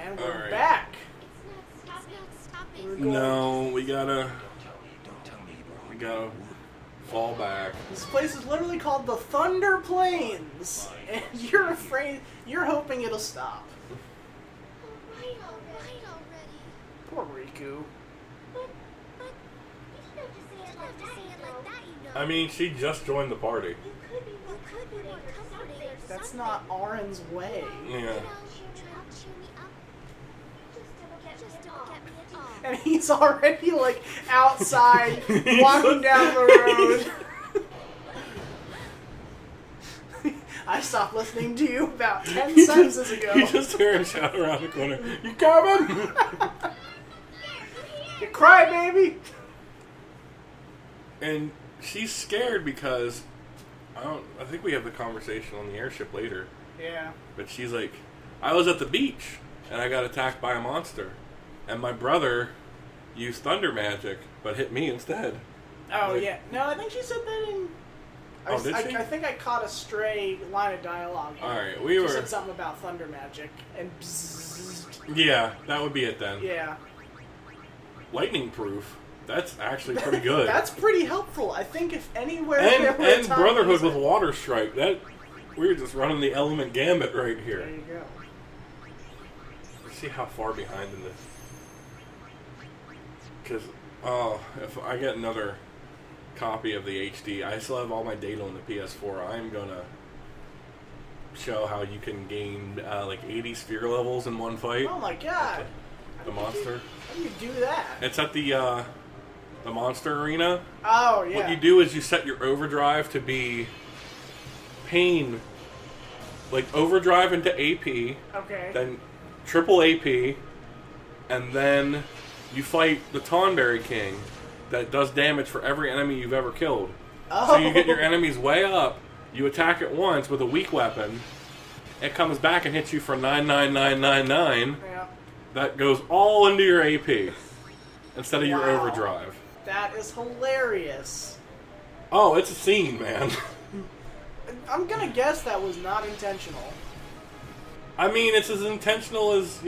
And we're back. No, we gotta fall back. This place is literally called the Thunder Plains, and you're hoping it'll stop. Poor Riku. I mean, she just joined the party. That's not Auron's way. Yeah. And he's already, like, outside, walking down the road. I stopped listening to you about 10 sentences ago. You just hear him shout around the corner, "You coming?" You cry, baby! And she's scared because I think we have the conversation on the airship later. Yeah. But she's like, I was at the beach and I got attacked by a monster, and my brother used thunder magic but hit me instead. Oh, like, yeah. No, I think she said that in... Did she? I think I caught a stray line of dialogue. Alright, She said something about thunder magic and bzzzt. Yeah, that would be it then. Yeah. Lightning proof. That's actually pretty good. That's pretty helpful. I think if anywhere... And Brotherhood with Waterstrike. We're just running the element gambit right here. There you go. Let's see how far behind in this. Because, if I get another copy of the HD, I still have all my data on the PS4. I'm going to show how you can gain, 80 sphere levels in one fight. Oh my god. The monster. How do you do that? It's at the monster arena. Oh, yeah. What you do is you set your overdrive to be pain, like overdrive into AP, Okay. then triple AP, and then you fight the Tonberry King that does damage for every enemy you've ever killed. Oh. So you get your enemies way up, you attack it once with a weak weapon, it comes back and hits you for 99999. Yeah. That goes all into your AP instead of your Wow. overdrive. That is hilarious. Oh, it's a scene, man. I'm gonna guess that was not intentional. I mean, it's as intentional as,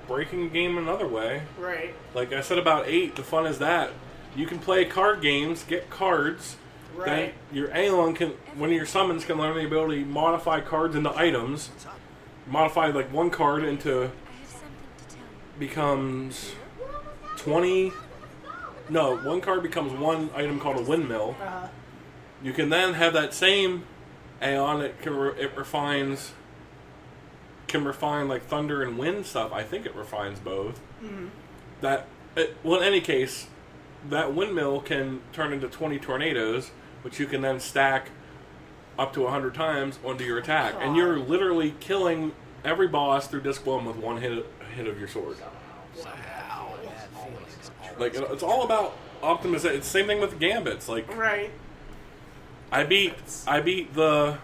breaking a game another way. Right. Like I said about 8, the fun is that. You can play card games, get cards. Right. Then your Aeon one of your summons can learn the ability to modify cards into items. Modify, one card into... becomes 20... No, one card becomes one item called a windmill. Uh-huh. You can then have that same Aeon, it can refine like thunder and wind stuff. I think it refines both. Mm-hmm. In any case, that windmill can turn into 20 tornadoes, which you can then stack up to 100 times onto your attack. And you're literally killing every boss through Disc 1 with one hit of your sword. Wow. Like, it's all about optimization. It's the same thing with Gambits. Like, Right. I beat the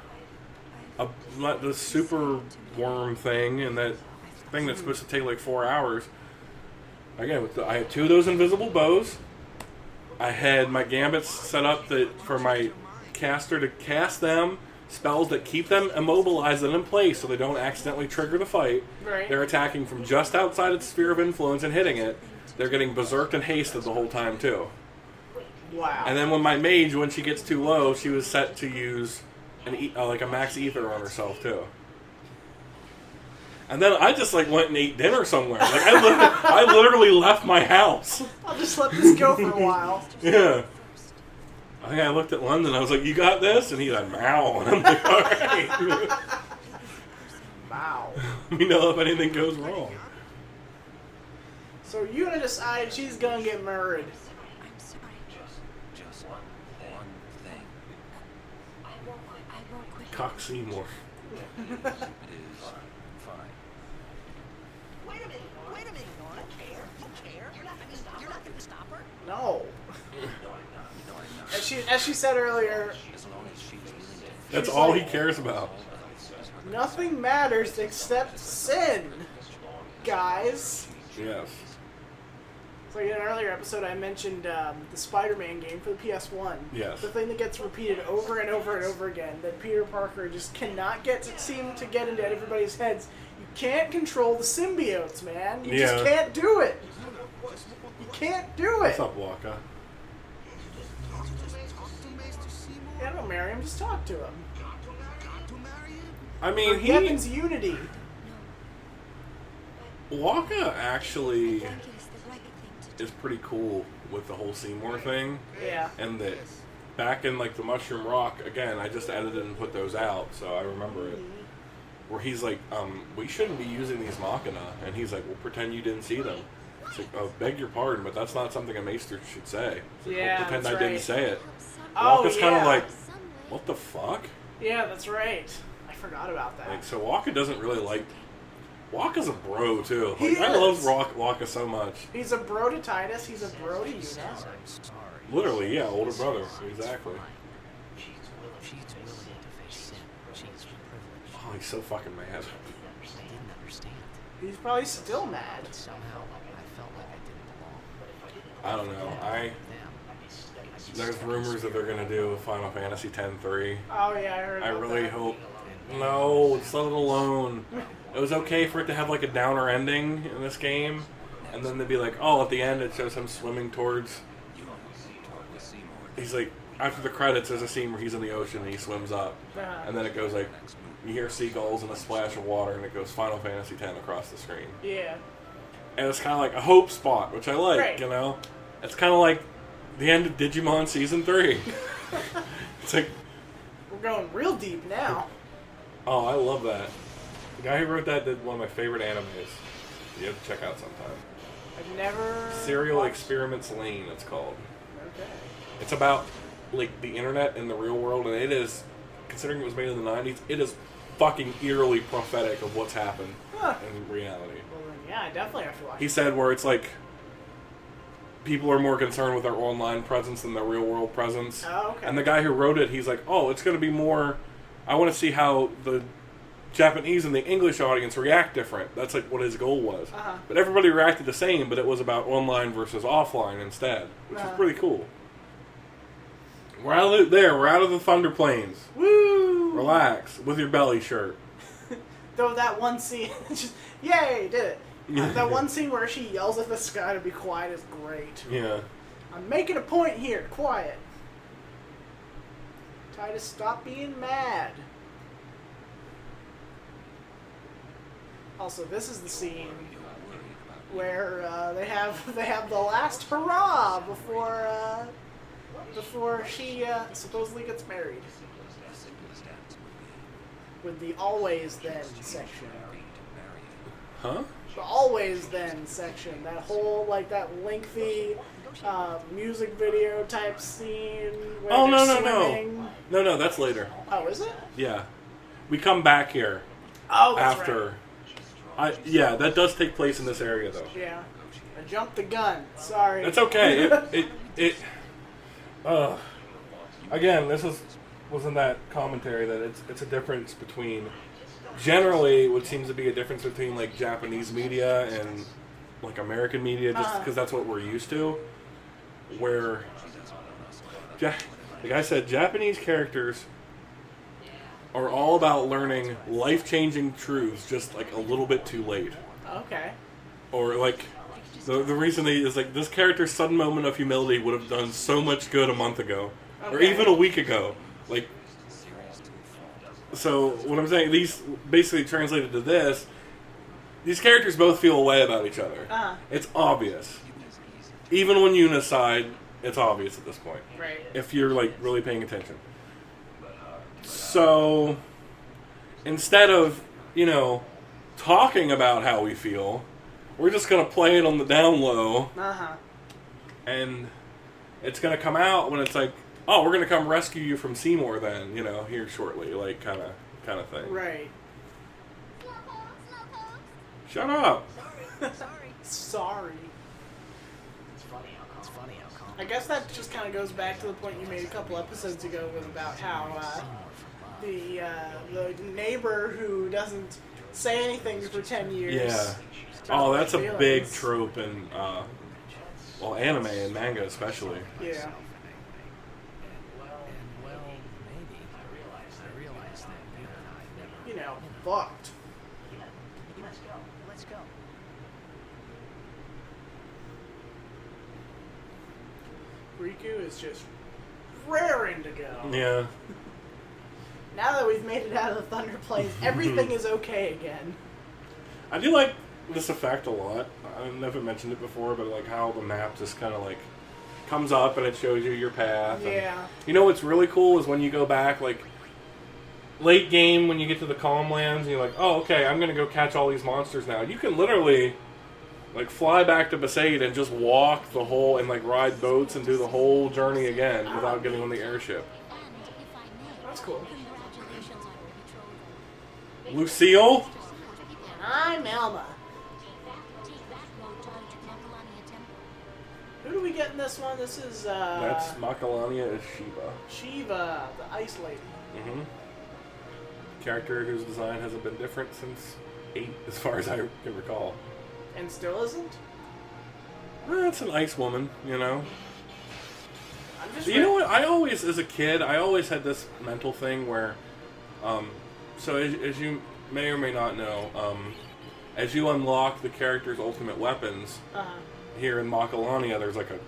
super worm thing, and that thing that's supposed to take like 4 hours. Again, I had 2 of those invisible bows. I had my gambits set up for my caster to cast them spells that keep them immobilized and in place so they don't accidentally trigger the fight. Right. They're attacking from just outside its sphere of influence and hitting it. They're getting berserked and hasted the whole time too. Wow. And then when my mage, when she gets too low, she was set to use a max ether on herself too. And then I just went and ate dinner somewhere. Like I literally left my house. I'll just let this go for a while. Yeah. I think I looked at London. I was like, "You got this?" And he's like, "Meow." And I'm like, "All right." Wow. Let me know if anything goes wrong. So Yuna decides she's gonna get married. I'm sorry. Just one thing. I won't quit. Cock Seymour. It is fine. Wait a minute, I don't care. You care? You're not gonna stop her? No. No, I'm not. As she said earlier, As long as she's willing to. That's all he cares about. nothing matters except sin, guys. Yes. So in an earlier episode, I mentioned the Spider-Man game for the PS1. Yes. The thing that gets repeated over and over and over again, that Peter Parker just cannot seem to get into everybody's heads. You can't control the symbiotes, man. You Yeah. just can't do it. You can't do What's it. up, Waka? Yeah, don't marry him. Just talk to him. I For mean, heaven's unity. Waka actually I think it is the right thing to do. is pretty cool with the whole Seymour thing, Yeah. and that back in like the Mushroom Rock again. I just edited and put those out, so I remember it. Where he's like, we shouldn't be using these Machina, and he's like, well, pretend you didn't see them. It's like, oh, beg your pardon, but that's not something a maester should say. It's like, Yeah, well, pretend that's I didn't right. say it. Oh, Waka's kind yeah. of like, Some way. what the fuck? Yeah, that's right. I forgot about that. Like, so Waka doesn't really like. Waka's a bro too. He Like, I love is. Waka so much. He's a bro to Titus. He's a bro to Yuna. I'm sorry. Literally, yeah, older brother, exactly. She's willing to face sin. She's privileged. Oh, he's so fucking mad. I didn't understand. He's probably still mad. But somehow, I felt like I didn't belong. I don't know. Them. There's rumors that they're gonna do Final Fantasy X-3. Oh yeah, I heard. I about really that. hope. No, just let it alone. It was okay for it to have like a downer ending in this game, and then they'd be like, oh, at the end it shows him swimming towards. He's like, after the credits, there's a scene where he's in the ocean and he swims up, Uh-huh. and then it goes like, you hear seagulls and a splash of water, and it goes Final Fantasy X across the screen. Yeah. And it's kind of like a hope spot, which I like, Right. you know? It's kind of like the end of Digimon Season 3. It's like, We're going real deep now. oh, I love that. The guy who wrote that did one of my favorite animes. You have to check out sometime. I've never. Serial watched- Experiments Lane, it's called. Okay. It's about, like, the internet in the real world, and it is, considering it was made in the 90s, it is fucking eerily prophetic of what's happened Huh. in reality. Well then, yeah, I definitely have to watch. He said where it's like, people are more concerned with their online presence than their real world presence. Oh, okay. And the guy who wrote it, he's like, oh, it's going to be more, I want to see how the Japanese and the English audience react different. That's like what his goal was. Uh-huh. But everybody reacted the same, but it was about online versus offline instead, which is Uh-huh. pretty cool. We're out of there. We're out of the Thunder Plains. Woo! Relax with your belly shirt. Though that one scene, just yay, did it. That one scene where she yells at the sky to be quiet is great. Yeah. I'm making a point here. Quiet. Titus, stop being mad. Also, this is the scene where they have the last hurrah before she supposedly gets married. With the always then section. Huh? The always then section. That whole that lengthy music video type scene where Oh, they're no. swimming. No, that's later. Oh, is it? Yeah. We come back here Oh, that's after. right. Yeah, that does take place in this area, though. Yeah. I jumped the gun. Sorry. It's okay. Again, this was in that commentary that it's a difference between generally what seems to be a difference between like Japanese media and like American media, just because that's what we're used to. Where the guy said Japanese characters are all about learning life-changing truths just like a little bit too late. Okay. Or like the reason is like this character's sudden moment of humility would have done so much good a month ago, or Okay. even a week ago. Like, so what I'm saying, these basically translated to this. These characters both feel a way about each other. Uh-huh. It's obvious. Even when Yuna's side, it's obvious at this point. Right. If you're like really paying attention. So instead of, talking about how we feel, we're just going to play it on the down low, Uh-huh. and it's going to come out when it's like, oh, we're going to come rescue you from Seymour then, here shortly, like kind of thing. Right. Shut up. Sorry. It's funny how calm I guess that just kind of goes back to the point you made a couple episodes ago with about how the neighbor who doesn't say anything for 10 years. Yeah. Oh, that's a big trope in, anime and manga especially. Yeah. And well, maybe I realized that you and I never Fucked. Let's go. Riku is just raring to go. Yeah. Now that we've made it out of the Thunder Plains, everything is okay again. I do like this effect a lot. I've never mentioned it before, but like how the map just kind of like comes up and it shows you your path. Yeah. And you know what's really cool is when you go back, like late game when you get to the Calm Lands, and you're like, oh, okay, I'm gonna go catch all these monsters now. You can literally like fly back to Besaid and just walk the whole and like ride boats and do the whole journey again without getting on the airship. And if I may, That's cool. congratulations on your betrothal. Lucille? And I'm Elma. Take that road to Colonia Temple. Who do we get in this one? This is, That's Colonia is Shiva. Shiva, the Ice Lady. Mm-hmm. Character whose design hasn't been different since 8, as far as I can recall. And still isn't? It's an ice woman, you know. I'm just You know what? I always, as a kid, I always had this mental thing where, so as you may or may not know, as you unlock the character's ultimate weapons, here in Colonia, there's like a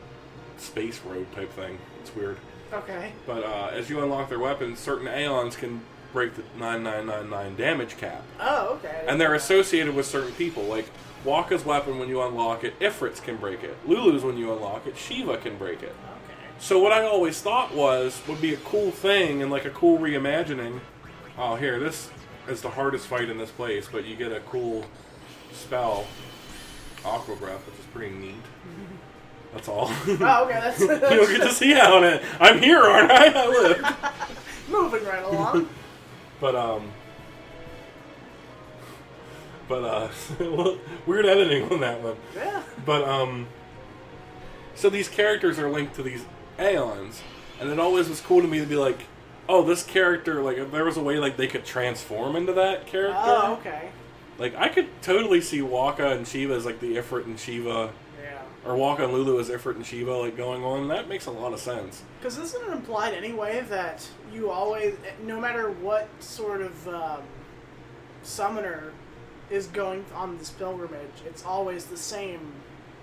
space road type thing. It's weird. Okay. But as you unlock their weapons, certain Aeons can break the 9999 damage cap. Oh, okay. And they're associated with certain people. Like, Waka's weapon, when you unlock it, Ifrit's can break it. Lulu's, when you unlock it, Shiva can break it. Okay. So what I always thought would be a cool thing and like a cool reimagining. Oh, here, this is the hardest fight in this place, but you get a cool spell, Aqua Breath, which is pretty neat. That's all. Oh, okay, that's... You don't get to see how it. I'm here, aren't I? I live. Moving right along. But weird editing on that one. Yeah. But so these characters are linked to these Aeons, and it always was cool to me to be like, oh, this character, like if there was a way like they could transform into that character. Oh, okay. Like I could totally see Waka and Shiva as like the Ifrit and Shiva. Yeah. Or Waka and Lulu as Ifrit and Shiva, like going on. That makes a lot of sense. Because isn't it implied anyway that you always, no matter what sort of summoner is going on this pilgrimage, it's always the same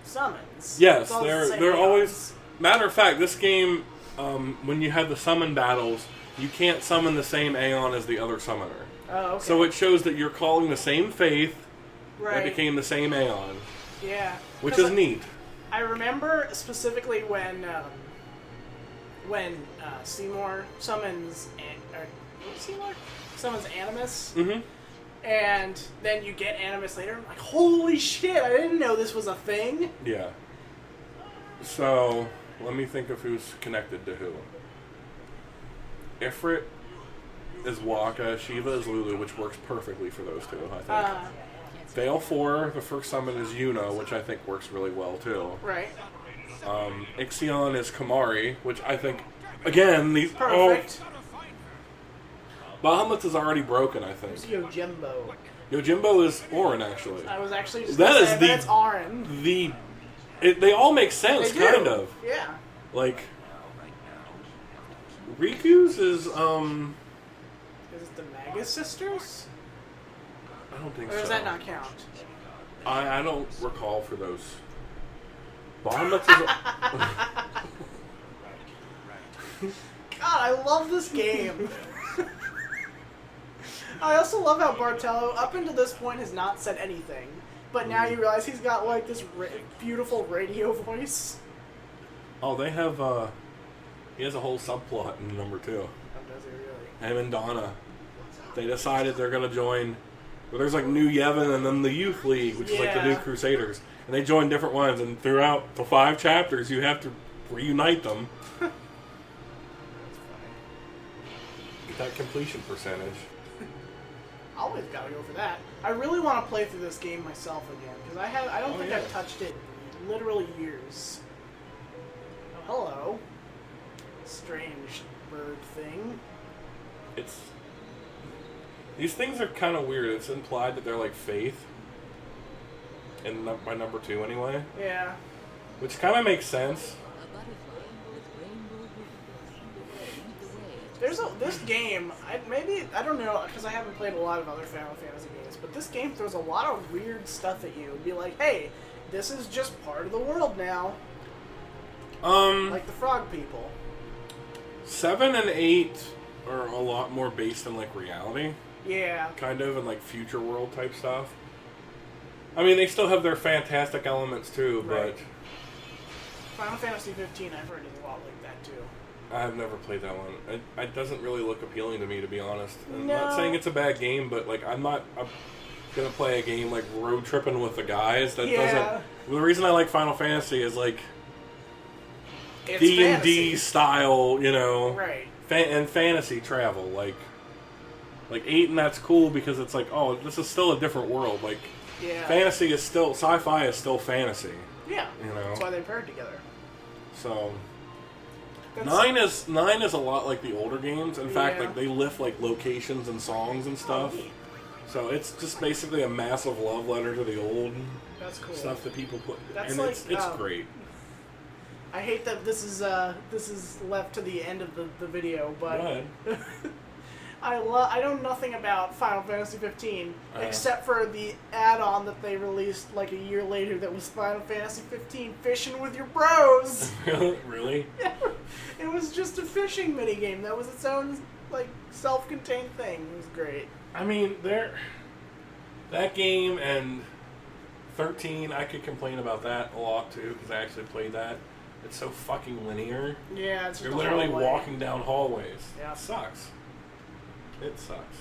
summons. Yes, It's always the same they're Aeons. always. Matter of fact, this game, when you have the summon battles, you can't summon the same Aeon as the other summoner. Oh, okay. So it shows that you're calling the same faith right. that became the same Aeon, Yeah. which 'Cause is neat. I remember specifically when Seymour summons Seymour summons Animus, Mm-hmm. and then you get Animus later. I'm like, holy shit! I didn't know this was a thing. Yeah. So let me think of who's connected to who. Ifrit is Waka, Shiva is Lulu, which works perfectly for those two, I think. Vale 4, the first summon is Yuna, which I think works really well too. Right. Ixion is Kamari, which I think, again, these... Perfect. Oh, Bahamut is already broken, I think. Who's Yojimbo? Yojimbo is Orin, actually. I was actually just That gonna is say, the- that's Auron. They all make sense, They do. kind of. Yeah. Like, Riku's is, Is it the Magus sisters? I don't think Or so. does that not count? I don't recall for those. Bahamut is... God, I love this game. I also love how Bartello, up until this point, has not said anything. But now you realize he's got, like, this beautiful radio voice. Oh, they have, he has a whole subplot in number 2. Oh, does he really? Him and Donna. They decided they're going to join... Well, there's, like, New Yevon and then the Youth League, which is, like, the New Yeah. Crusaders. And they join different ones, and throughout the 5 chapters, you have to reunite them. Get that completion percentage. Always gotta go for that. I really want to play through this game myself again, because I don't think yeah. I've touched it in literally years. Oh, hello. Strange bird thing. It's... These things are kind of weird. It's implied that they're like faith. By number 2 anyway. Yeah. Which kind of makes sense. A butterfly with rainbow wings. Lead the way This game. I don't know because I haven't played a lot of other Final Fantasy games, but this game throws a lot of weird stuff at you. It'd be like, hey, this is just part of the world now. Like the frog people. 7 and 8 are a lot more based in like reality. Yeah. Kind of, and like future world type stuff. I mean, they still have their fantastic elements too, Right. but Final Fantasy 15, I've heard, is a lot like that too. I've never played that one. It doesn't really look appealing to me, to be honest. I'm No. not saying it's a bad game, but like I'm gonna play a game like road tripping with the guys. That Yeah. doesn't. The reason I like Final Fantasy is like It's D&D fantasy. style, you know, Right. and fantasy travel. Like 8, and that's cool because it's like, oh, this is still a different world. Like Yeah. fantasy is still sci-fi is still fantasy. Yeah. You know. That's why they paired together. So. That's- 9 is a lot like the older games. In fact, Yeah. like they lift like locations and songs and stuff. Oh, neat. So it's just basically a massive love letter to the old That's cool. stuff that people put. That's and like, it's great. I hate that this is left to the end of the video, but Go ahead. I know nothing about Final Fantasy 15 except for the add-on that they released like a year later that was Final Fantasy 15 Fishing with Your Bros. Really? It was just a fishing minigame. That was its own like self-contained thing. It was great. I mean, that game and 13, I could complain about that a lot too because I actually played that. It's so fucking linear. Yeah, it's just You're a literally hallway. walking down hallways. Yeah. It sucks. It sucks.